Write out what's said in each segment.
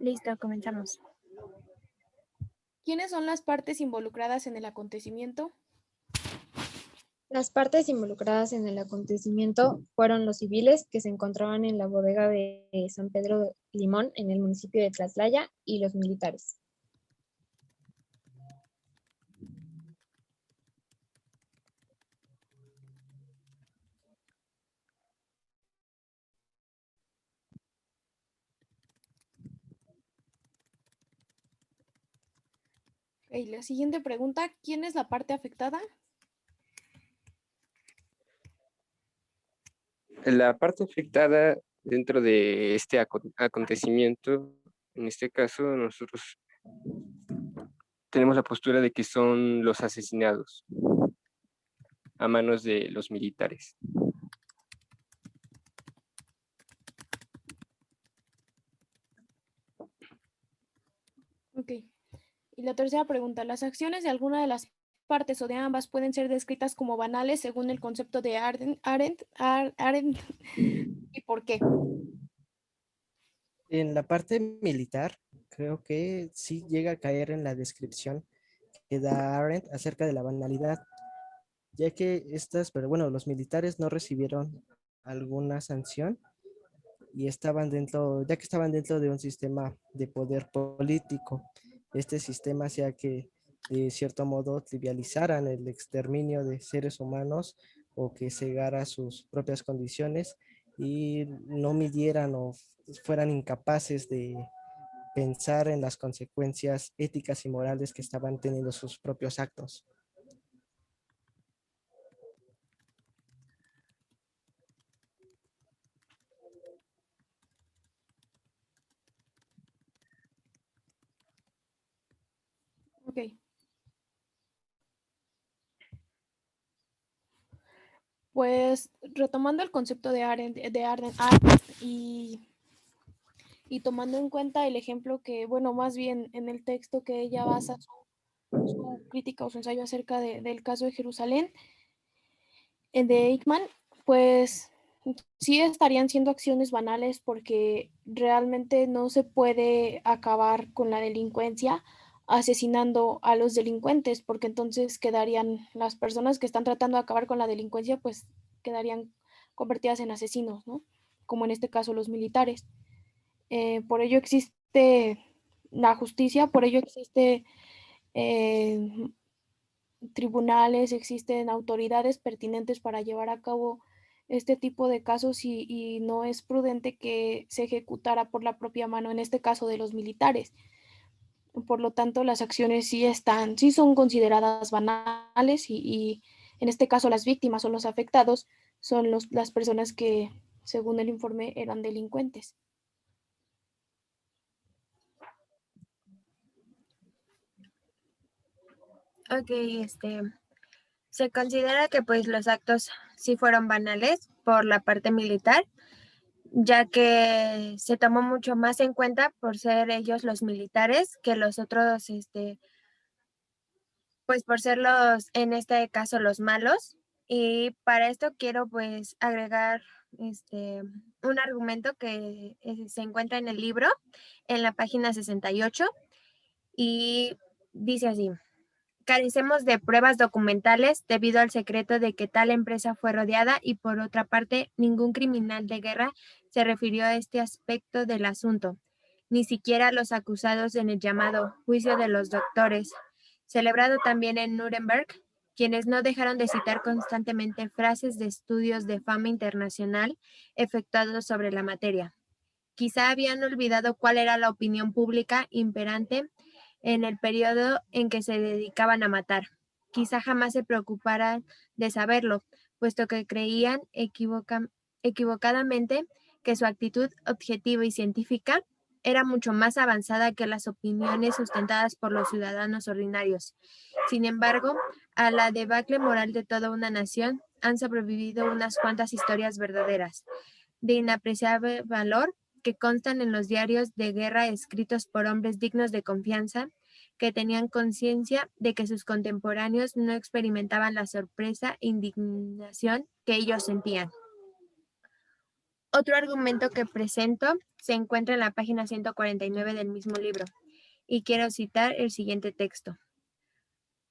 Listo, comenzamos. ¿Quiénes son las partes involucradas en el acontecimiento? Las partes involucradas en el acontecimiento fueron los civiles que se encontraban en la bodega de San Pedro Limón en el municipio de Tlatlaya y los militares. Y la siguiente pregunta, ¿quién es la parte afectada? La parte afectada dentro de este acontecimiento, en este caso nosotros tenemos la postura de que son los asesinados a manos de los militares. Ok. Y la tercera pregunta, ¿las acciones de alguna de las partes o de ambas pueden ser descritas como banales según el concepto de Arendt? ¿Y por qué? En la parte militar, creo que sí llega a caer en la descripción que da Arendt acerca de la banalidad, ya que los militares no recibieron alguna sanción y ya que estaban dentro de un sistema de poder político. Este sistema hacía que de cierto modo trivializaran el exterminio de seres humanos o que cegara sus propias condiciones y no midieran o fueran incapaces de pensar en las consecuencias éticas y morales que estaban teniendo sus propios actos. Ok. Pues retomando el concepto de Arendt y tomando en cuenta el ejemplo que, bueno, más bien en el texto que ella basa su crítica o su ensayo acerca del caso de Jerusalén, de Eichmann, pues sí estarían siendo acciones banales porque realmente no se puede acabar con la delincuencia asesinando a los delincuentes, porque entonces quedarían las personas que están tratando de acabar con la delincuencia, pues quedarían convertidas en asesinos, ¿no? Como en este caso los militares. Por ello existe la justicia, por ello existe tribunales, existen autoridades pertinentes para llevar a cabo este tipo de casos y no es prudente que se ejecutara por la propia mano, en este caso de los militares. Por lo tanto, las acciones sí son consideradas banales y en este caso las víctimas o los afectados son las personas que, según el informe, eran delincuentes. Ok, se considera que pues los actos sí fueron banales por la parte militar, ya que se tomó mucho más en cuenta por ser ellos los militares que los otros, pues por ser en este caso, los malos. Y para esto quiero pues agregar un argumento que se encuentra en el libro, en la página 68, y dice así: carecemos de pruebas documentales debido al secreto de que tal empresa fue rodeada y por otra parte, ningún criminal de guerra se refirió a este aspecto del asunto, ni siquiera los acusados en el llamado juicio de los doctores, celebrado también en Nuremberg, quienes no dejaron de citar constantemente frases de estudios de fama internacional efectuados sobre la materia. Quizá habían olvidado cuál era la opinión pública imperante en el periodo en que se dedicaban a matar. Quizá jamás se preocuparan de saberlo, puesto que creían equivocadamente que su actitud objetiva y científica era mucho más avanzada que las opiniones sustentadas por los ciudadanos ordinarios. Sin embargo, a la debacle moral de toda una nación han sobrevivido unas cuantas historias verdaderas, de inapreciable valor, que constan en los diarios de guerra escritos por hombres dignos de confianza, que tenían conciencia de que sus contemporáneos no experimentaban la sorpresa e indignación que ellos sentían. Otro argumento que presento se encuentra en la página 149 del mismo libro, y quiero citar el siguiente texto.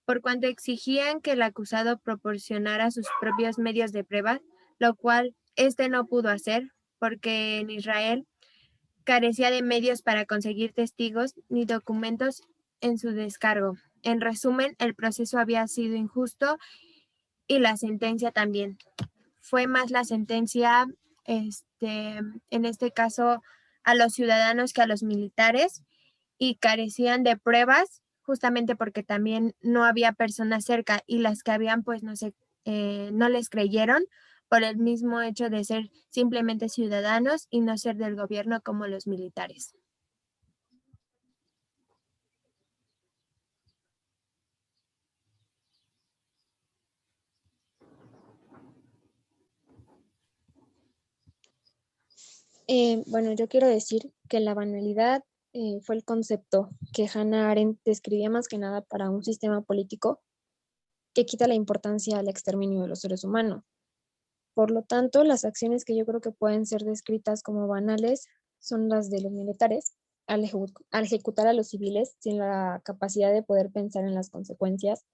Por cuanto exigían que el acusado proporcionara sus propios medios de prueba, lo cual éste no pudo hacer, porque en Israel carecía de medios para conseguir testigos ni documentos en su descargo. En resumen, el proceso había sido injusto y la sentencia también. Fue más la sentencia, en este caso, a los ciudadanos que a los militares, y carecían de pruebas justamente porque también no había personas cerca, y las que habían pues no les creyeron por el mismo hecho de ser simplemente ciudadanos y no ser del gobierno como los militares. Bueno, yo quiero decir que la banalidad fue el concepto que Hannah Arendt describía más que nada para un sistema político que quita la importancia al exterminio de los seres humanos. Por lo tanto, las acciones que yo creo que pueden ser descritas como banales son las de los militares al ejecutar a los civiles sin la capacidad de poder pensar en las consecuencias,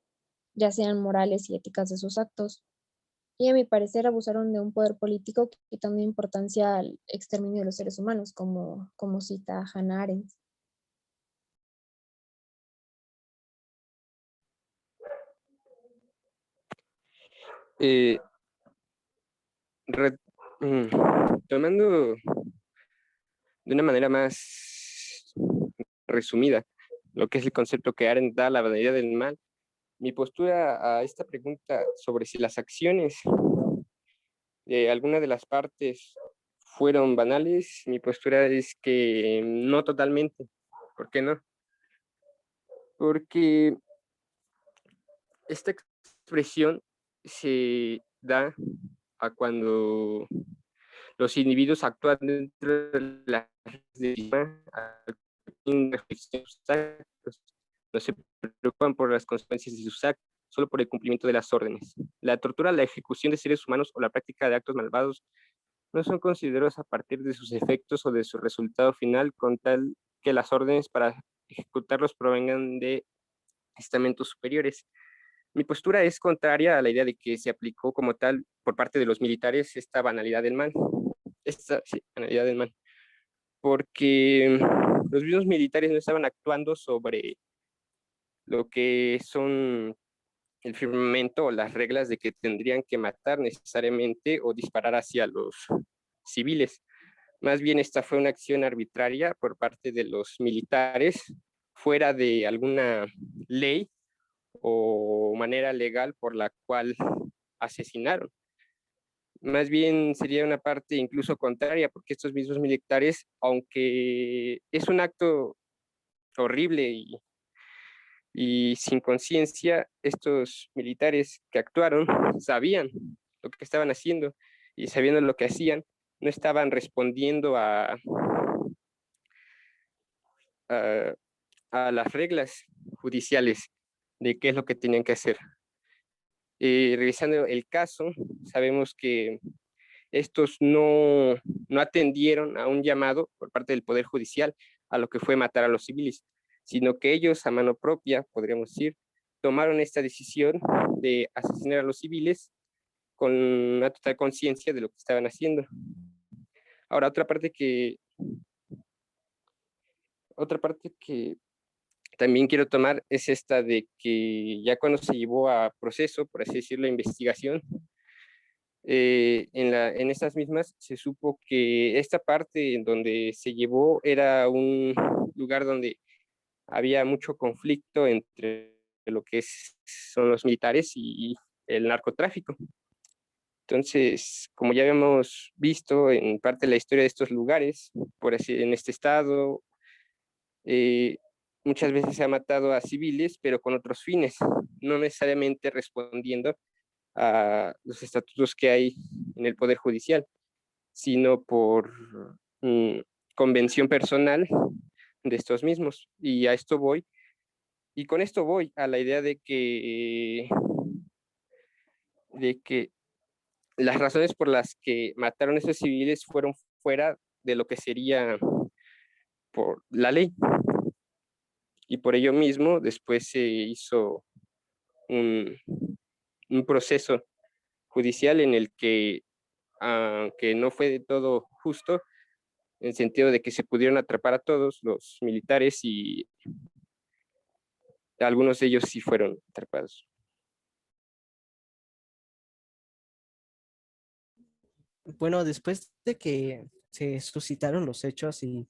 ya sean morales y éticas de sus actos. Y a mi parecer abusaron de un poder político quitando importancia al exterminio de los seres humanos, como cita Hannah Arendt. Eh, re- Tomando de una manera más resumida lo que es el concepto que Arendt da a la banalidad del mal, mi postura a esta pregunta sobre si las acciones de alguna de las partes fueron banales, mi postura es que no totalmente. ¿Por qué no? Porque esta expresión se da a cuando los individuos actúan dentro de la reflexión de sus actos, no se preocupan por las consecuencias de sus actos, solo por el cumplimiento de las órdenes. La tortura, la ejecución de seres humanos o la práctica de actos malvados no son considerados a partir de sus efectos o de su resultado final, con tal que las órdenes para ejecutarlos provengan de estamentos superiores. Mi postura es contraria a la idea de que se aplicó como tal por parte de los militares esta banalidad del mal. Banalidad del mal. Porque los mismos militares no estaban actuando sobre lo que son el firmamento o las reglas de que tendrían que matar necesariamente o disparar hacia los civiles. Más bien esta fue una acción arbitraria por parte de los militares, fuera de alguna ley o manera legal por la cual asesinaron. Más bien sería una parte incluso contraria, porque estos mismos militares, aunque es un acto horrible y sin conciencia, estos militares que actuaron sabían lo que estaban haciendo, y sabiendo lo que hacían, no estaban respondiendo a las reglas judiciales de qué es lo que tenían que hacer. Revisando el caso, sabemos que estos no atendieron a un llamado por parte del Poder Judicial a lo que fue matar a los civiles, sino que ellos a mano propia, podríamos decir, tomaron esta decisión de asesinar a los civiles con una total conciencia de lo que estaban haciendo. Ahora, otra parte que también quiero tomar es esta de que ya cuando se llevó a proceso, por así decirlo, la investigación, en estas mismas se supo que esta parte en donde se llevó era un lugar donde había mucho conflicto entre lo que son los militares y el narcotráfico. Entonces, como ya habíamos visto en parte de la historia de estos lugares, por así en este estado, muchas veces se ha matado a civiles, pero con otros fines, no necesariamente respondiendo a los estatutos que hay en el Poder Judicial, sino por convención personal de estos mismos. Y a esto voy. Y con esto voy a la idea de que las razones por las que mataron a esos civiles fueron fuera de lo que sería por la ley. Y por ello mismo después se hizo un proceso judicial en el que, aunque no fue de todo justo, en el sentido de que se pudieron atrapar a todos los militares y algunos de ellos sí fueron atrapados. Bueno, después de que se suscitaron los hechos y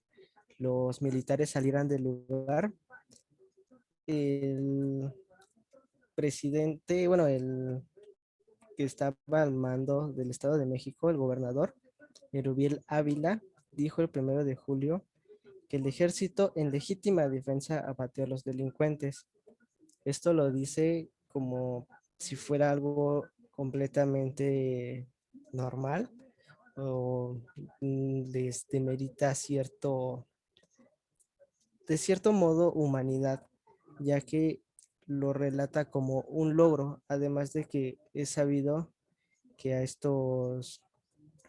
los militares salieran del lugar, el presidente, bueno, el que estaba al mando del Estado de México, el gobernador, Erubiel Ávila, dijo el 1 de julio que el ejército en legítima defensa abatió a los delincuentes. Esto lo dice como si fuera algo completamente normal o les demerita de cierto modo, humanidad, ya que lo relata como un logro, además de que es sabido que a estos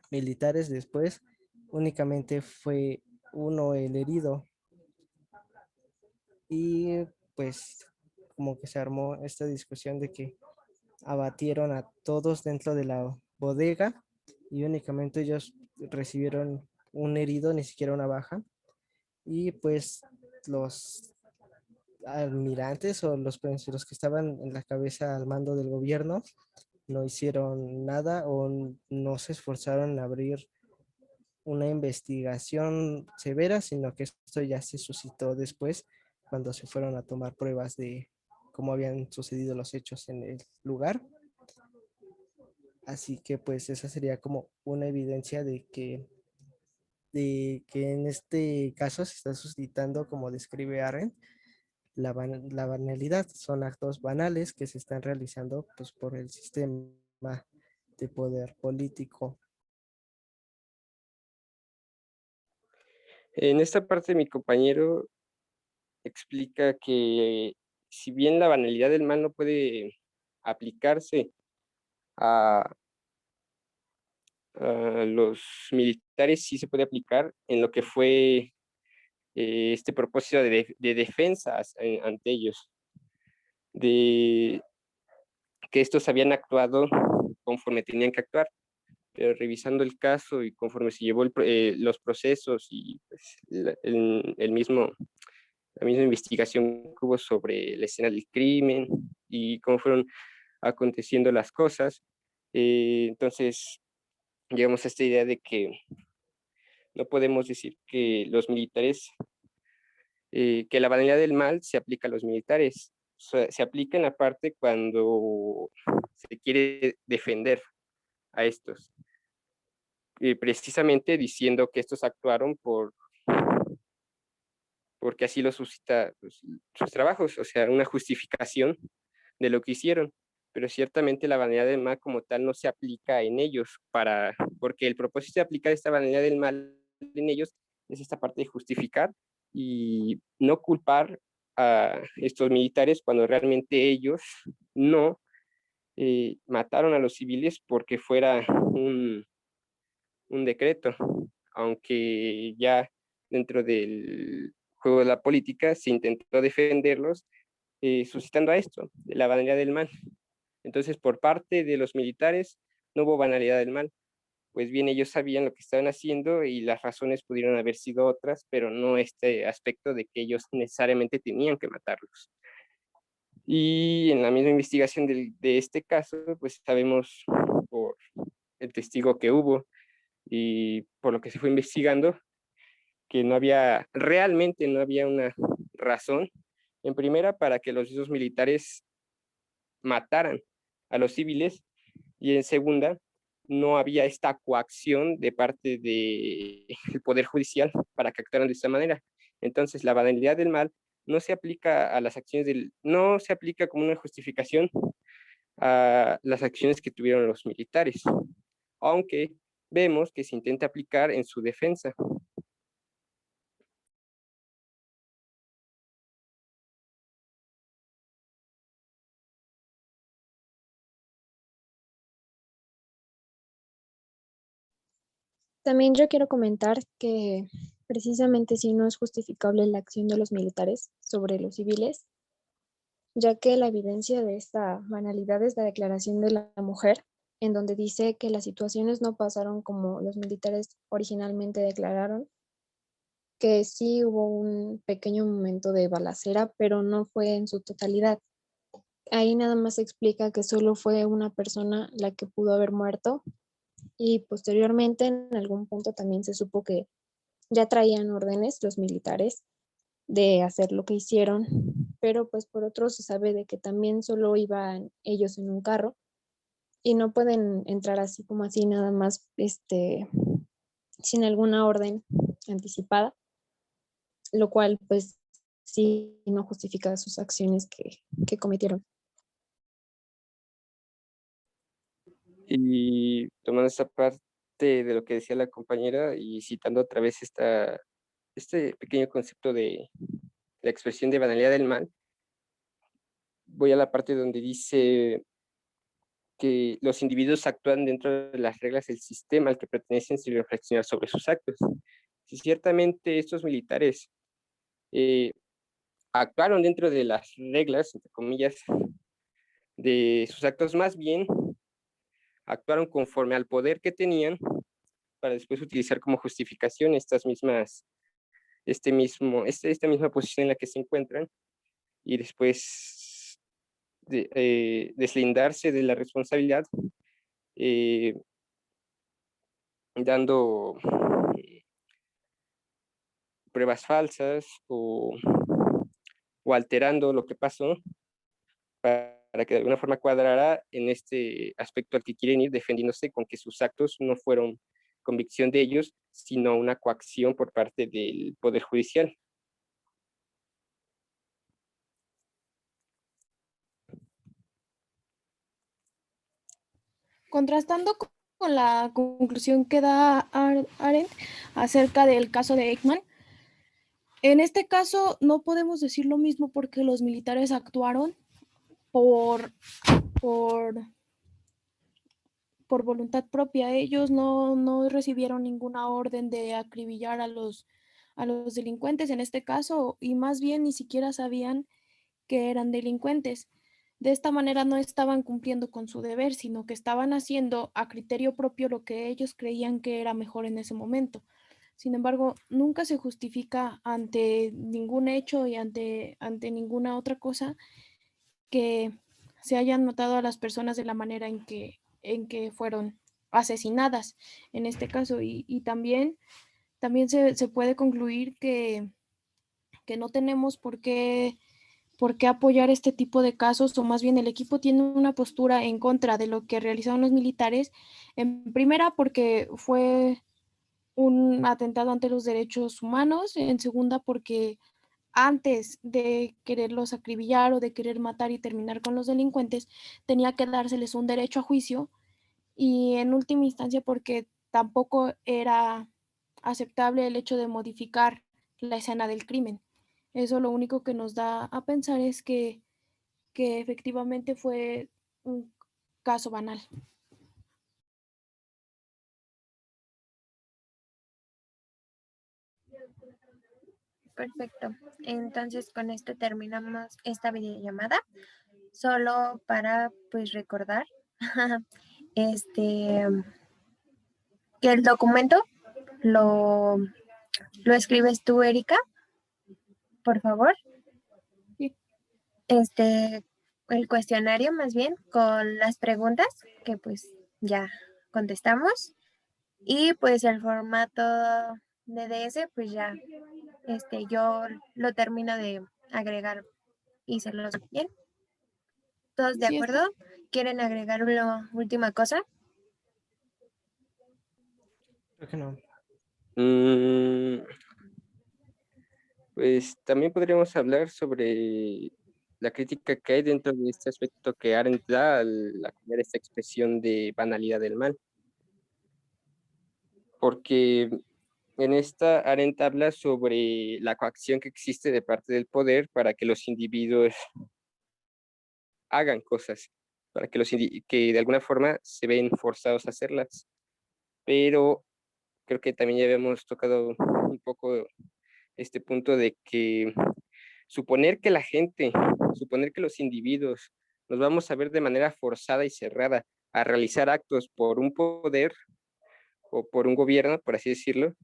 militares después únicamente fue uno el herido y pues como que se armó esta discusión de que abatieron a todos dentro de la bodega y únicamente ellos recibieron un herido, ni siquiera una baja. Y pues los almirantes o los que estaban en la cabeza al mando del gobierno no hicieron nada o no se esforzaron en abrir una investigación severa, sino que esto ya se suscitó después cuando se fueron a tomar pruebas de cómo habían sucedido los hechos en el lugar. Así que pues esa sería como una evidencia de que en este caso se está suscitando, como describe Arendt, la banalidad. Son actos banales que se están realizando pues, por el sistema de poder político. En esta parte mi compañero explica que si bien la banalidad del mal no puede aplicarse a los militares, sí se puede aplicar en lo que fue este propósito de defensa ante ellos, de que estos habían actuado conforme tenían que actuar, pero revisando el caso y conforme se llevó los procesos y pues, la misma investigación que hubo sobre la escena del crimen y cómo fueron aconteciendo las cosas, entonces llegamos a esta idea de que no podemos decir que los militares, que la banalidad del mal se aplica a los militares. O sea, se aplica en la parte cuando se quiere defender a estos, precisamente diciendo que estos actuaron porque así lo suscita pues, sus trabajos, o sea, una justificación de lo que hicieron. Pero ciertamente la banalidad del mal como tal no se aplica en ellos, porque el propósito de aplicar esta banalidad del mal en ellos es esta parte de justificar y no culpar a estos militares cuando realmente ellos no mataron a los civiles porque fuera un decreto, aunque ya dentro del juego de la política se intentó defenderlos suscitando a esto, de la banalidad del mal. Entonces, por parte de los militares, no hubo banalidad del mal, pues bien ellos sabían lo que estaban haciendo y las razones pudieron haber sido otras, pero no este aspecto de que ellos necesariamente tenían que matarlos. Y en la misma investigación de este caso, pues sabemos por el testigo que hubo y por lo que se fue investigando, que realmente no había una razón, en primera, para que los mismos militares mataran a los civiles y en segunda, no había esta coacción de parte del Poder Judicial para que actuaran de esta manera. Entonces, la banalidad del mal no se aplica a las acciones no se aplica como una justificación a las acciones que tuvieron los militares, aunque vemos que se intenta aplicar en su defensa. También yo quiero comentar que precisamente sí no es justificable la acción de los militares sobre los civiles, ya que la evidencia de esta banalidad es la declaración de la mujer, en donde dice que las situaciones no pasaron como los militares originalmente declararon, que sí hubo un pequeño momento de balacera, pero no fue en su totalidad. Ahí nada más se explica que solo fue una persona la que pudo haber muerto y posteriormente en algún punto también se supo que ya traían órdenes los militares de hacer lo que hicieron, pero pues por otro se sabe de que también solo iban ellos en un carro y no pueden entrar así como así nada más sin alguna orden anticipada, lo cual pues sí no justifica sus acciones que cometieron. Y tomando esta parte de lo que decía la compañera y citando otra vez este pequeño concepto de la expresión de banalidad del mal, voy a la parte donde dice que los individuos actúan dentro de las reglas del sistema al que pertenecen sin reflexionar sobre sus actos. Si ciertamente estos militares actuaron dentro de las reglas, entre comillas, de sus actos, más bien actuaron conforme al poder que tenían para después utilizar como justificación esta misma posición en la que se encuentran y después deslindarse de la responsabilidad, eh, dando pruebas falsas o alterando lo que pasó para que de alguna forma cuadrara en este aspecto al que quieren ir, defendiéndose con que sus actos no fueron convicción de ellos, sino una coacción por parte del Poder Judicial. Contrastando con la conclusión que da Arendt acerca del caso de Eichmann, en este caso no podemos decir lo mismo porque los militares actuaron por, por, por voluntad propia. Ellos no recibieron ninguna orden de acribillar a los delincuentes en este caso y más bien ni siquiera sabían que eran delincuentes. De esta manera no estaban cumpliendo con su deber, sino que estaban haciendo a criterio propio lo que ellos creían que era mejor en ese momento. Sin embargo, nunca se justifica ante ningún hecho y ante ninguna otra cosa que se hayan matado a las personas de la manera en que fueron asesinadas en este caso. Y también se puede concluir que no tenemos por qué apoyar este tipo de casos, o más bien el equipo tiene una postura en contra de lo que realizaron los militares, en primera porque fue un atentado ante los derechos humanos, en segunda porque antes de quererlos acribillar o de querer matar y terminar con los delincuentes, tenía que dárseles un derecho a juicio, y en última instancia porque tampoco era aceptable el hecho de modificar la escena del crimen. Eso lo único que nos da a pensar es que efectivamente fue un caso banal. Perfecto. Entonces con esto terminamos esta videollamada. Solo para pues recordar este que el documento lo escribes tú, Erika, por favor. Sí. El cuestionario más bien con las preguntas que pues ya contestamos y pues el formato de DS pues ya yo lo termino de agregar y se los bien. ¿Todos de Sí, acuerdo? ¿Quieren agregar una última cosa? Creo que no. Pues también podríamos hablar sobre la crítica que hay dentro de este aspecto que Arendt da al acuñar esta expresión de banalidad del mal. Porque en esta Arendt habla sobre la coacción que existe de parte del poder para que los individuos hagan cosas, para que que de alguna forma se ven forzados a hacerlas. Pero creo que también ya habíamos tocado un poco este punto de que suponer que suponer que los individuos nos vamos a ver de manera forzada y cerrada a realizar actos por un poder o por un gobierno, por así decirlo,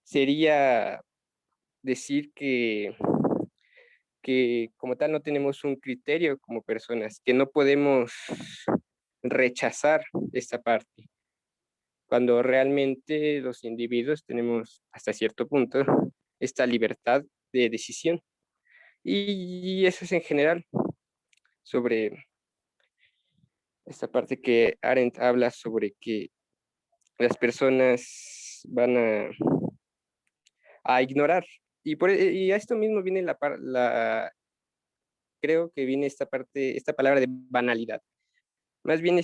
sería decir que como tal no tenemos un criterio como personas, que no podemos rechazar esta parte, cuando realmente los individuos tenemos hasta cierto punto esta libertad de decisión. Y eso es en general sobre esta parte que Arendt habla sobre que las personas van a ignorar. Y a esto mismo viene creo que viene esta parte, esta palabra de banalidad. Más bien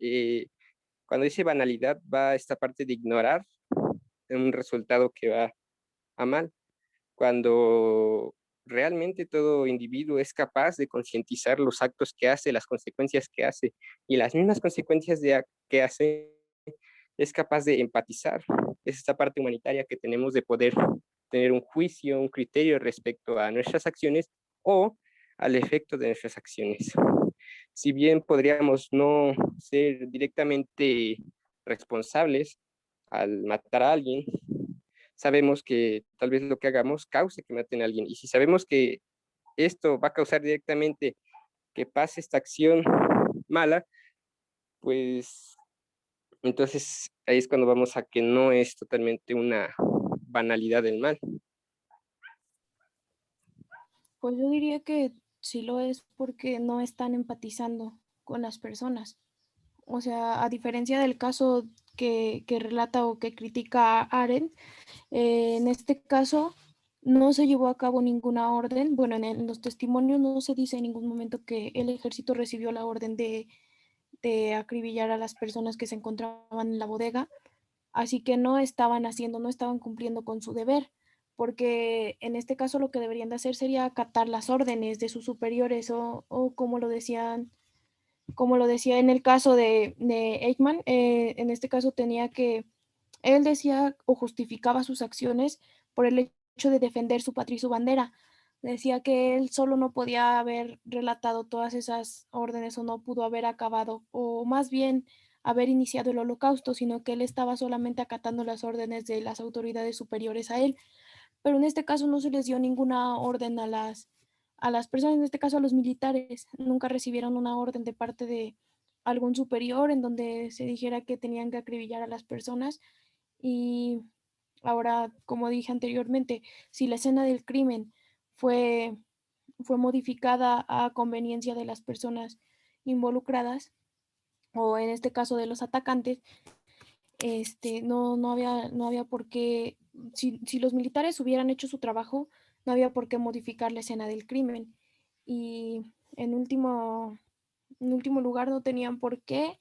eh, cuando dice banalidad, va esta parte de ignorar un resultado que va a mal. Cuando realmente todo individuo es capaz de concientizar los actos que hace, las consecuencias que hace, y las mismas consecuencias que hace, es capaz de empatizar. Es esta parte humanitaria que tenemos de poder tener un juicio, un criterio respecto a nuestras acciones o al efecto de nuestras acciones. Si bien podríamos no ser directamente responsables al matar a alguien, sabemos que tal vez lo que hagamos cause que maten a alguien. Y si sabemos que esto va a causar directamente que pase esta acción mala, pues entonces ahí es cuando vamos a que no es totalmente una banalidad del mal. Pues yo diría que sí lo es porque no están empatizando con las personas. O sea, a diferencia del caso que relata o que critica Arendt, en este caso no se llevó a cabo ninguna orden. Bueno, en los testimonios no se dice en ningún momento que el ejército recibió la orden de acribillar a las personas que se encontraban en la bodega, así que no estaban haciendo, no estaban cumpliendo con su deber, porque en este caso lo que deberían de hacer sería acatar las órdenes de sus superiores o como lo decían, como lo decía en el caso de Eichmann, en este caso tenía que, él decía o justificaba sus acciones por el hecho de defender su patria y su bandera. Decía que él solo no podía haber relatado todas esas órdenes o no pudo haber acabado, o más bien haber iniciado el holocausto, sino que él estaba solamente acatando las órdenes de las autoridades superiores a él. Pero en este caso no se les dio ninguna orden a las personas, en este caso a los militares. Nunca recibieron una orden de parte de algún superior en donde se dijera que tenían que acribillar a las personas. Y ahora, como dije anteriormente, si la escena del crimen fue, fue modificada a conveniencia de las personas involucradas, o en este caso de los atacantes, no había por qué, si los militares hubieran hecho su trabajo, no había por qué modificar la escena del crimen. Y en último lugar, no tenían por qué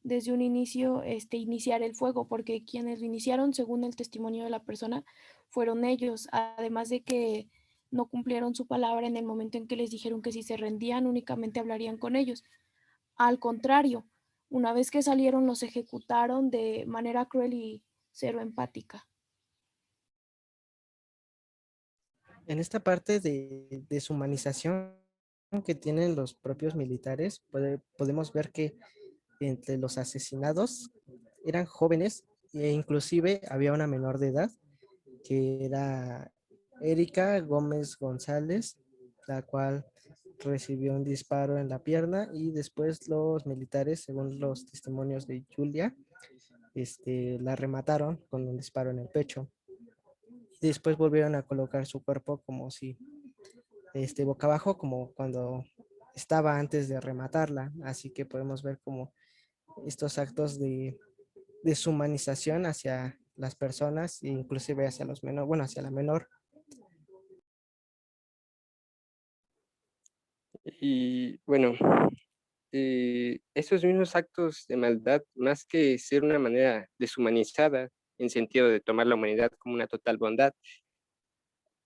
desde un inicio iniciar el fuego, porque quienes lo iniciaron, según el testimonio de la persona, fueron ellos, además de que no cumplieron su palabra en el momento en que les dijeron que si se rendían únicamente hablarían con ellos. Al contrario, una vez que salieron los ejecutaron de manera cruel y cero empática. En esta parte de deshumanización que tienen los propios militares, podemos ver que entre los asesinados eran jóvenes e inclusive había una menor de edad que era Erika Gómez González, la cual recibió un disparo en la pierna y después los militares, según los testimonios de Julia, la remataron con un disparo en el pecho. Y después volvieron a colocar su cuerpo como si, boca abajo, como cuando estaba antes de rematarla. Así que podemos ver como estos actos de deshumanización hacia las personas e inclusive hacia los menores, bueno, hacia la menor. Y bueno, esos mismos actos de maldad, más que ser una manera deshumanizada, en sentido de tomar la humanidad como una total bondad,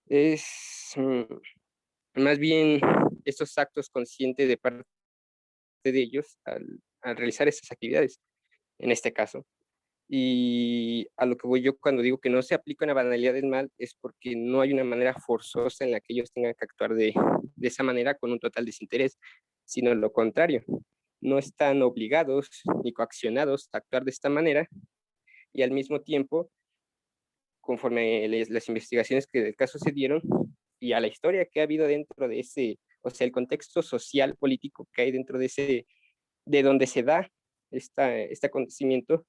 es más bien estos actos conscientes de parte de ellos al realizar esas actividades, en este caso. Y a lo que voy yo cuando digo que no se aplica una banalidad del mal es porque no hay una manera forzosa en la que ellos tengan que actuar de esa manera con un total desinterés, sino lo contrario. No están obligados ni coaccionados a actuar de esta manera y al mismo tiempo, conforme las investigaciones que del caso se dieron y a la historia que ha habido dentro de ese, o sea, el contexto social, político que hay dentro de ese, de donde se da este acontecimiento,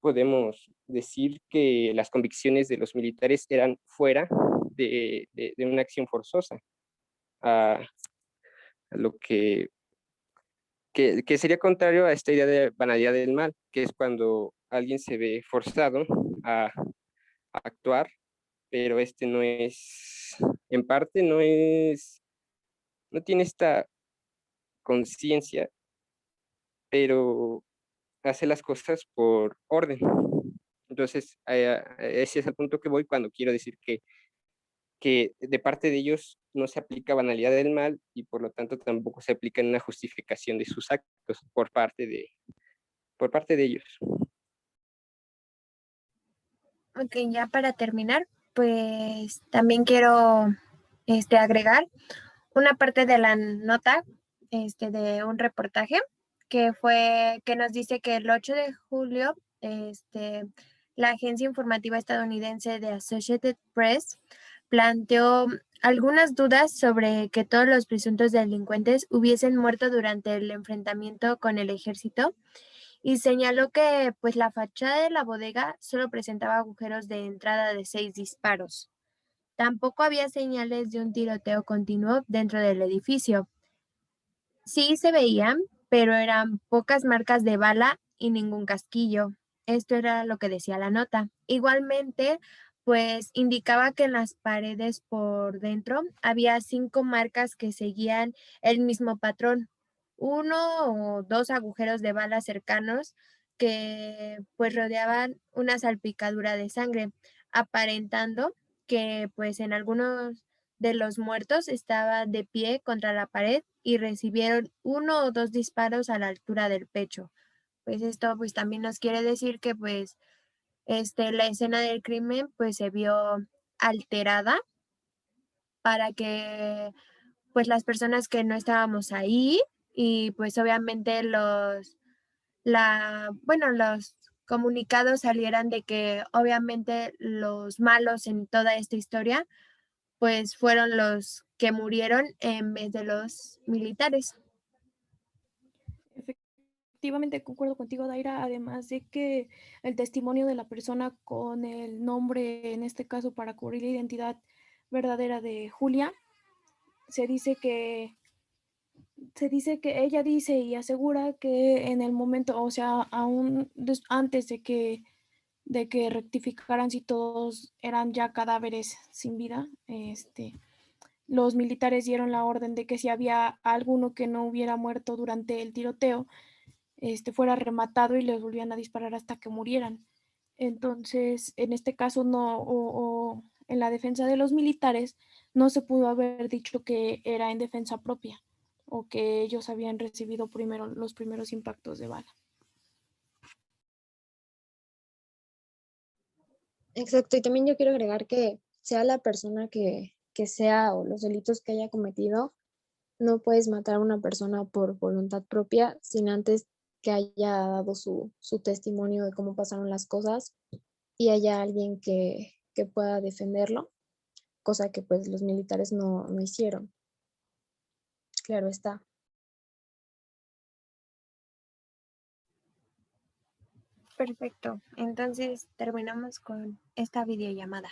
podemos decir que las convicciones de los militares eran fuera de una acción forzosa, a lo que sería contrario a esta idea de banalidad del mal, que es cuando alguien se ve forzado a actuar, pero este no es, en parte no es, no tiene esta conciencia, pero hace las cosas por orden. Entonces, ese es el punto que voy cuando quiero decir que de parte de ellos no se aplica banalidad del mal y por lo tanto tampoco se aplica en una justificación de sus actos por parte de ellos. Ok, ya para terminar, pues también quiero agregar una parte de la nota de un reportaje que nos dice que el 8 de julio la agencia informativa estadounidense de Associated Press planteó algunas dudas sobre que todos los presuntos delincuentes hubiesen muerto durante el enfrentamiento con el ejército y señaló que pues la fachada de la bodega solo presentaba agujeros de entrada de 6 disparos. Tampoco había señales de un tiroteo continuo dentro del edificio. Sí se veían, pero eran pocas marcas de bala y ningún casquillo. Esto era lo que decía la nota. Igualmente, pues indicaba que en las paredes por dentro había 5 marcas que seguían el mismo patrón. 1 o 2 agujeros de bala cercanos que pues rodeaban una salpicadura de sangre, aparentando que pues en algunos de los muertos estaba de pie contra la pared y recibieron 1 o 2 disparos a la altura del pecho. Pues esto pues también nos quiere decir que pues la escena del crimen pues se vio alterada para que pues las personas que no estábamos ahí y pues obviamente los comunicados salieran de que obviamente los malos en toda esta historia pues fueron los que murieron en vez de los militares. Efectivamente, concuerdo contigo, Daira, además de que el testimonio de la persona con el nombre, en este caso para cubrir la identidad verdadera de Julia, se dice que ella dice y asegura que en el momento, o sea, aún antes de que rectificaran si todos eran ya cadáveres sin vida, los militares dieron la orden de que si había alguno que no hubiera muerto durante el tiroteo, fuera rematado y les volvían a disparar hasta que murieran. Entonces, en este caso no, o en la defensa de los militares, no se pudo haber dicho que era en defensa propia o que ellos habían recibido primero los primeros impactos de bala. Exacto, y también yo quiero agregar que sea la persona que sea o los delitos que haya cometido, no puedes matar a una persona por voluntad propia sin antes que haya dado su testimonio de cómo pasaron las cosas y haya alguien que pueda defenderlo, cosa que pues los militares no hicieron. Claro está. Perfecto. Entonces terminamos con esta videollamada.